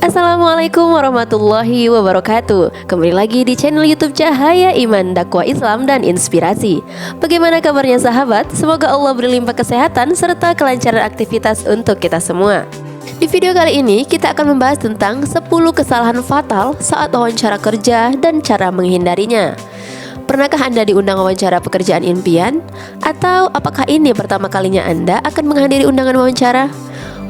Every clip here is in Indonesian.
Assalamualaikum warahmatullahi wabarakatuh. Kembali lagi di channel YouTube Cahaya Iman, Dakwah Islam dan Inspirasi. Bagaimana kabarnya sahabat? Semoga Allah berlimpah kesehatan serta kelancaran aktivitas untuk kita semua. Di video kali ini kita akan membahas tentang 10 kesalahan fatal saat wawancara kerja dan cara menghindarinya. Pernahkah Anda diundang wawancara pekerjaan impian? Atau apakah ini pertama kalinya Anda akan menghadiri undangan wawancara?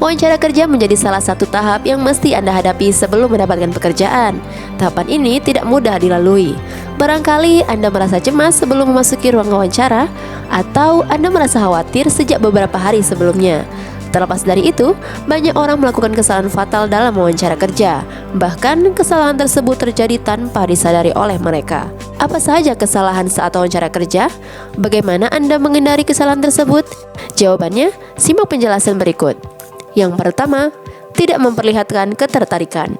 Wawancara kerja menjadi salah satu tahap yang mesti Anda hadapi sebelum mendapatkan pekerjaan. Tahapan ini tidak mudah dilalui. Barangkali Anda merasa cemas sebelum memasuki ruang wawancara, atau Anda merasa khawatir sejak beberapa hari sebelumnya. Terlepas dari itu, banyak orang melakukan kesalahan fatal dalam wawancara kerja. Bahkan kesalahan tersebut terjadi tanpa disadari oleh mereka. Apa saja kesalahan saat wawancara kerja? Bagaimana Anda menghindari kesalahan tersebut? Jawabannya, simak penjelasan berikut. Yang pertama, tidak memperlihatkan ketertarikan.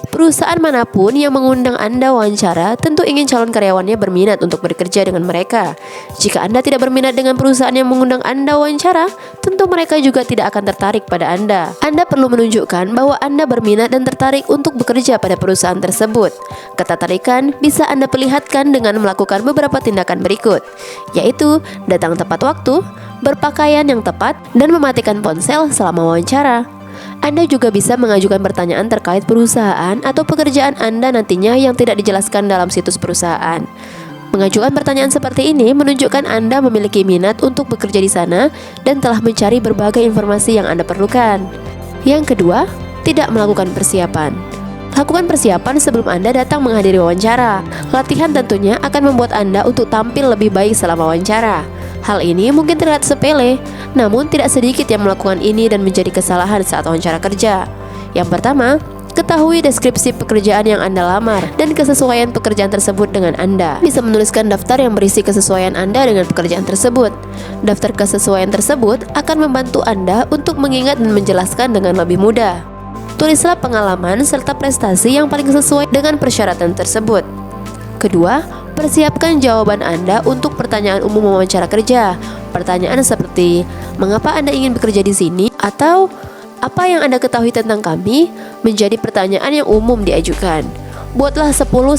Perusahaan manapun yang mengundang Anda wawancara tentu ingin calon karyawannya berminat untuk bekerja dengan mereka. Jika Anda tidak berminat dengan perusahaan yang mengundang Anda wawancara, tentu mereka juga tidak akan tertarik pada Anda. Anda perlu menunjukkan bahwa Anda berminat dan tertarik untuk bekerja pada perusahaan tersebut. Ketertarikan bisa Anda perlihatkan dengan melakukan beberapa tindakan berikut, yaitu datang tepat waktu, berpakaian yang tepat, dan mematikan ponsel selama wawancara. Anda juga bisa mengajukan pertanyaan terkait perusahaan atau pekerjaan Anda nantinya yang tidak dijelaskan dalam situs perusahaan. Mengajukan pertanyaan seperti ini menunjukkan Anda memiliki minat untuk bekerja di sana dan telah mencari berbagai informasi yang Anda perlukan. Yang kedua, tidak melakukan persiapan. Lakukan persiapan sebelum Anda datang menghadiri wawancara. Latihan tentunya akan membuat Anda untuk tampil lebih baik selama wawancara. Hal ini mungkin terlihat sepele, namun tidak sedikit yang melakukan ini dan menjadi kesalahan saat wawancara kerja. Yang pertama, ketahui deskripsi pekerjaan yang Anda lamar dan kesesuaian pekerjaan tersebut dengan Anda. Bisa menuliskan daftar yang berisi kesesuaian Anda dengan pekerjaan tersebut. Daftar kesesuaian tersebut akan membantu Anda untuk mengingat dan menjelaskan dengan lebih mudah. Tulislah pengalaman serta prestasi yang paling sesuai dengan persyaratan tersebut. Kedua, persiapkan jawaban Anda untuk pertanyaan umum wawancara kerja. Pertanyaan seperti, mengapa Anda ingin bekerja di sini? Atau, apa yang Anda ketahui tentang kami? Menjadi pertanyaan yang umum diajukan. Buatlah 10-15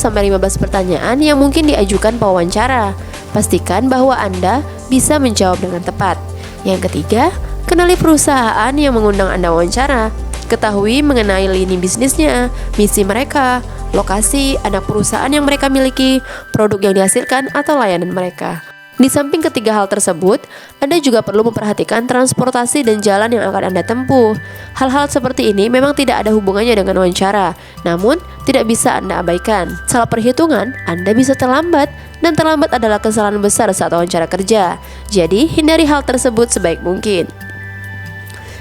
pertanyaan yang mungkin diajukan pewawancara. Pastikan bahwa Anda bisa menjawab dengan tepat. Yang ketiga, kenali perusahaan yang mengundang Anda wawancara. Ketahui mengenai lini bisnisnya, misi mereka, lokasi, anak perusahaan yang mereka miliki, produk yang dihasilkan, atau layanan mereka. Di samping ketiga hal tersebut, Anda juga perlu memperhatikan transportasi dan jalan yang akan Anda tempuh. Hal-hal seperti ini memang tidak ada hubungannya dengan wawancara, namun tidak bisa Anda abaikan. Salah perhitungan, Anda bisa terlambat, dan terlambat adalah kesalahan besar saat wawancara kerja. Jadi, hindari hal tersebut sebaik mungkin.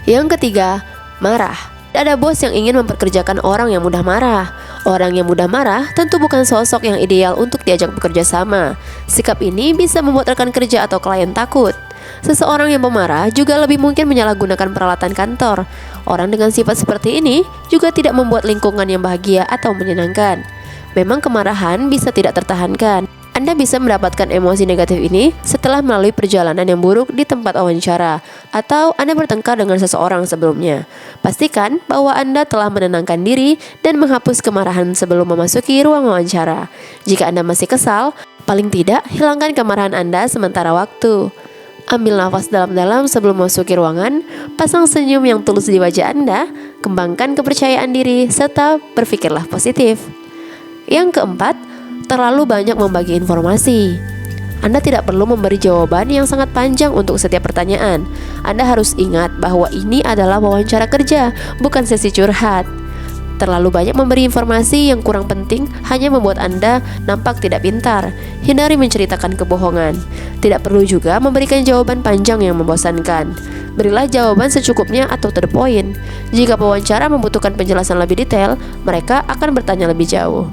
Yang ketiga, marah. Ada bos yang ingin memperkerjakan orang yang mudah marah. Orang yang mudah marah tentu bukan sosok yang ideal untuk diajak bekerja sama. Sikap ini bisa membuat rekan kerja atau klien takut. Seseorang yang pemarah juga lebih mungkin menyalahgunakan peralatan kantor. Orang dengan sifat seperti ini juga tidak membuat lingkungan yang bahagia atau menyenangkan. Memang kemarahan bisa tidak tertahankan. Anda bisa mendapatkan emosi negatif ini setelah melalui perjalanan yang buruk di tempat wawancara, atau Anda bertengkar dengan seseorang sebelumnya. Pastikan bahwa Anda telah menenangkan diri dan menghapus kemarahan sebelum memasuki ruang wawancara. Jika Anda masih kesal, paling tidak hilangkan kemarahan Anda sementara waktu. Ambil nafas dalam-dalam sebelum memasuki ruangan, pasang senyum yang tulus di wajah Anda, kembangkan kepercayaan diri, serta berpikirlah positif. Yang keempat, terlalu banyak membagi informasi. Anda tidak perlu memberi jawaban yang sangat panjang untuk setiap pertanyaan. Anda harus ingat bahwa ini adalah wawancara kerja, bukan sesi curhat. Terlalu banyak memberi informasi yang kurang penting hanya membuat Anda nampak tidak pintar. Hindari menceritakan kebohongan. Tidak perlu juga memberikan jawaban panjang yang membosankan. Berilah jawaban secukupnya atau to the point. Jika pewawancara membutuhkan penjelasan lebih detail, mereka akan bertanya lebih jauh.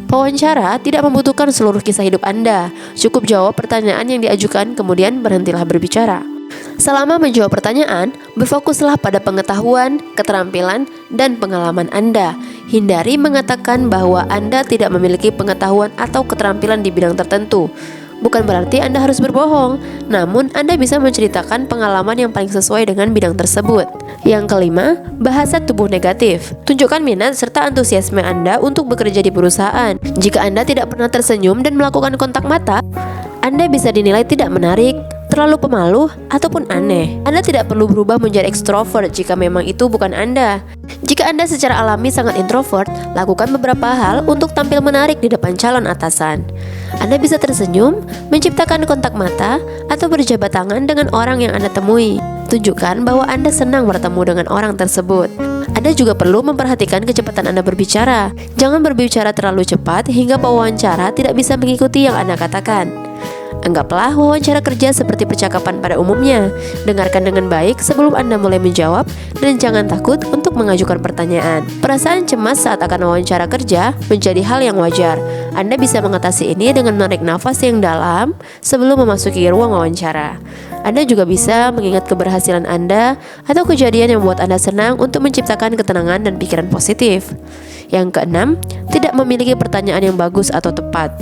Pewawancara tidak membutuhkan seluruh kisah hidup Anda. Cukup jawab pertanyaan yang diajukan, kemudian berhentilah berbicara. Selama menjawab pertanyaan, berfokuslah pada pengetahuan, keterampilan, dan pengalaman Anda. Hindari mengatakan bahwa Anda tidak memiliki pengetahuan atau keterampilan di bidang tertentu. Bukan berarti Anda harus berbohong, namun Anda bisa menceritakan pengalaman yang paling sesuai dengan bidang tersebut. Yang kelima, bahasa tubuh negatif. Tunjukkan minat serta antusiasme Anda untuk bekerja di perusahaan. Jika Anda tidak pernah tersenyum dan melakukan kontak mata, Anda bisa dinilai tidak menarik, terlalu pemalu, ataupun aneh. Anda tidak perlu berubah menjadi ekstrovert jika memang itu bukan Anda. Jika Anda secara alami sangat introvert, lakukan beberapa hal untuk tampil menarik di depan calon atasan. Anda bisa tersenyum, menciptakan kontak mata, atau berjabat tangan dengan orang yang Anda temui. Tunjukkan bahwa Anda senang bertemu dengan orang tersebut. Anda juga perlu memperhatikan kecepatan Anda berbicara. Jangan berbicara terlalu cepat hingga pewawancara tidak bisa mengikuti yang Anda katakan. Anggaplah wawancara kerja seperti percakapan pada umumnya. Dengarkan dengan baik sebelum Anda mulai menjawab dan jangan takut untuk mengajukan pertanyaan. Perasaan cemas saat akan wawancara kerja menjadi hal yang wajar. Anda bisa mengatasi ini dengan menarik nafas yang dalam sebelum memasuki ruang wawancara. Anda juga bisa mengingat keberhasilan Anda atau kejadian yang membuat Anda senang untuk menciptakan ketenangan dan pikiran positif. Yang keenam, tidak memiliki pertanyaan yang bagus atau tepat.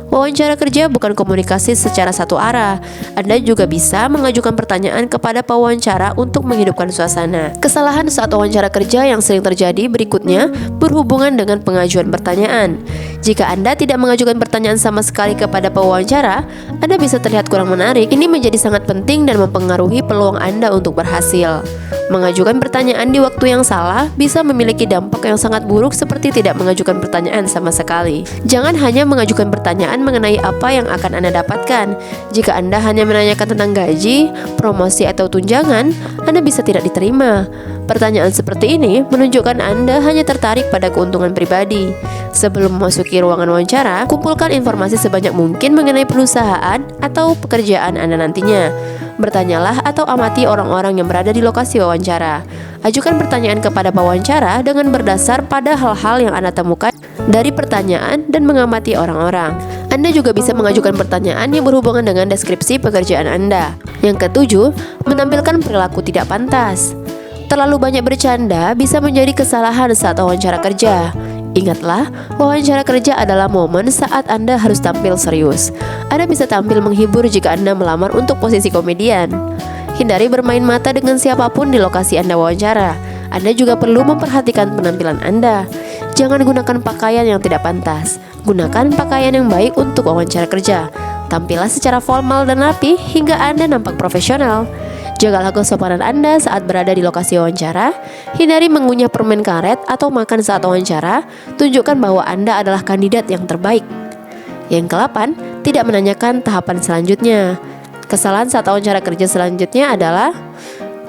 Wawancara kerja bukan komunikasi secara satu arah. Anda juga bisa mengajukan pertanyaan kepada pewawancara untuk menghidupkan suasana. Kesalahan saat wawancara kerja yang sering terjadi berikutnya berhubungan dengan pengajuan pertanyaan. Jika Anda tidak mengajukan pertanyaan sama sekali kepada pewawancara, Anda bisa terlihat kurang menarik. Ini menjadi sangat penting dan mempengaruhi peluang Anda untuk berhasil. Mengajukan pertanyaan di waktu yang salah bisa memiliki dampak yang sangat buruk seperti tidak mengajukan pertanyaan sama sekali. Jangan hanya mengajukan pertanyaan mengenai apa yang akan Anda dapatkan. Jika Anda hanya menanyakan tentang gaji, promosi, atau tunjangan, Anda bisa tidak diterima. Pertanyaan seperti ini menunjukkan Anda hanya tertarik pada keuntungan pribadi. Sebelum memasuki ruangan wawancara, kumpulkan informasi sebanyak mungkin mengenai perusahaan atau pekerjaan Anda nantinya. Bertanyalah atau amati orang-orang yang berada di lokasi wawancara. Ajukan pertanyaan kepada pewawancara dengan berdasar pada hal-hal yang Anda temukan dari pertanyaan dan mengamati orang-orang. Anda juga bisa mengajukan pertanyaan yang berhubungan dengan deskripsi pekerjaan Anda. Yang ketujuh, menampilkan perilaku tidak pantas. Terlalu banyak bercanda bisa menjadi kesalahan saat wawancara kerja. Ingatlah, wawancara kerja adalah momen saat Anda harus tampil serius. Anda bisa tampil menghibur jika Anda melamar untuk posisi komedian. Hindari bermain mata dengan siapapun di lokasi Anda wawancara. Anda juga perlu memperhatikan penampilan Anda. Jangan gunakan pakaian yang tidak pantas. Gunakan pakaian yang baik untuk wawancara kerja. Tampillah secara formal dan rapi hingga Anda nampak profesional. Jagalah kesopanan Anda saat berada di lokasi wawancara. Hindari mengunyah permen karet atau makan saat wawancara. Tunjukkan bahwa Anda adalah kandidat yang terbaik. Yang ke-8, tidak menanyakan tahapan selanjutnya. Kesalahan saat wawancara kerja selanjutnya adalah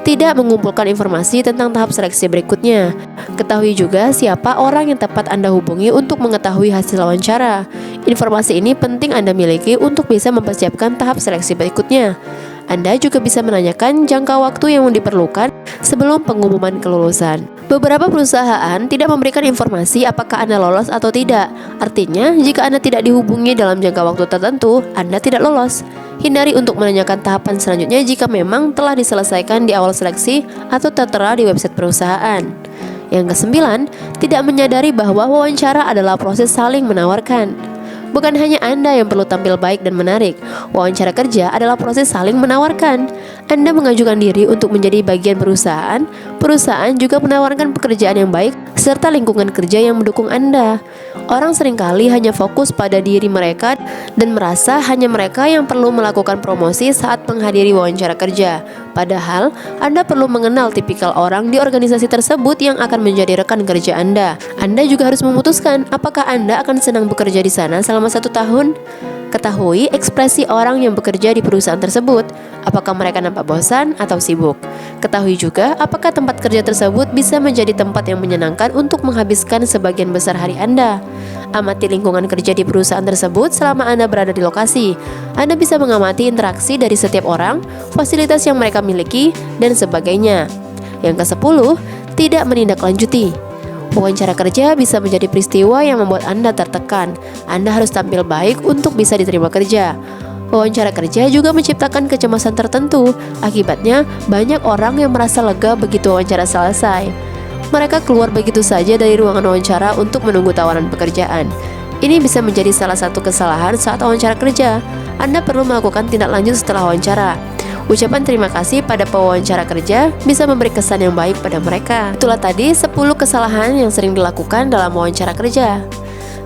tidak mengumpulkan informasi tentang tahap seleksi berikutnya. Ketahui juga siapa orang yang tepat Anda hubungi untuk mengetahui hasil wawancara. Informasi ini penting Anda miliki untuk bisa mempersiapkan tahap seleksi berikutnya. Anda juga bisa menanyakan jangka waktu yang diperlukan sebelum pengumuman kelulusan. Beberapa perusahaan tidak memberikan informasi apakah Anda lolos atau tidak. Artinya, jika Anda tidak dihubungi dalam jangka waktu tertentu, Anda tidak lolos. Hindari untuk menanyakan tahapan selanjutnya jika memang telah diselesaikan di awal seleksi atau tertera di website perusahaan. Yang kesembilan, tidak menyadari bahwa wawancara adalah proses saling menawarkan. Bukan hanya Anda yang perlu tampil baik dan menarik. Wawancara kerja adalah proses saling menawarkan. Anda mengajukan diri untuk menjadi bagian perusahaan. Perusahaan juga menawarkan pekerjaan yang baik serta lingkungan kerja yang mendukung Anda. Orang seringkali hanya fokus pada diri mereka dan merasa hanya mereka yang perlu melakukan promosi saat menghadiri wawancara kerja. Padahal, Anda perlu mengenal tipikal orang di organisasi tersebut yang akan menjadi rekan kerja Anda. Anda juga harus memutuskan apakah Anda akan senang bekerja di sana selama 1 tahun. Ketahui ekspresi orang yang bekerja di perusahaan tersebut. Apakah mereka nampak bosan atau sibuk? Ketahui juga apakah tempat kerja tersebut bisa menjadi tempat yang menyenangkan untuk menghabiskan sebagian besar hari Anda. Amati lingkungan kerja di perusahaan tersebut selama Anda berada di lokasi. Anda bisa mengamati interaksi dari setiap orang, fasilitas yang mereka miliki, dan sebagainya. Yang ke-10, tidak menindaklanjuti. Wawancara kerja bisa menjadi peristiwa yang membuat Anda tertekan. Anda harus tampil baik untuk bisa diterima kerja. Wawancara kerja juga menciptakan kecemasan tertentu. Akibatnya, banyak orang yang merasa lega begitu wawancara selesai. Mereka keluar begitu saja dari ruangan wawancara untuk menunggu tawaran pekerjaan. Ini bisa menjadi salah satu kesalahan saat wawancara kerja. Anda perlu melakukan tindak lanjut setelah wawancara. Ucapan terima kasih pada pewawancara kerja bisa memberi kesan yang baik pada mereka. Itulah tadi 10 kesalahan yang sering dilakukan dalam wawancara kerja.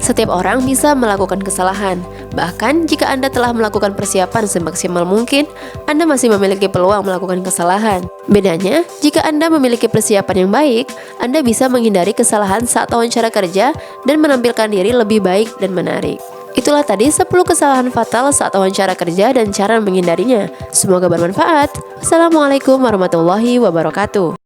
Setiap orang bisa melakukan kesalahan. Bahkan jika Anda telah melakukan persiapan semaksimal mungkin, Anda masih memiliki peluang melakukan kesalahan. Bedanya, jika Anda memiliki persiapan yang baik, Anda bisa menghindari kesalahan saat wawancara kerja dan menampilkan diri lebih baik dan menarik. Itulah tadi 10 kesalahan fatal saat wawancara kerja dan cara menghindarinya. Semoga bermanfaat. Wassalamualaikum warahmatullahi wabarakatuh.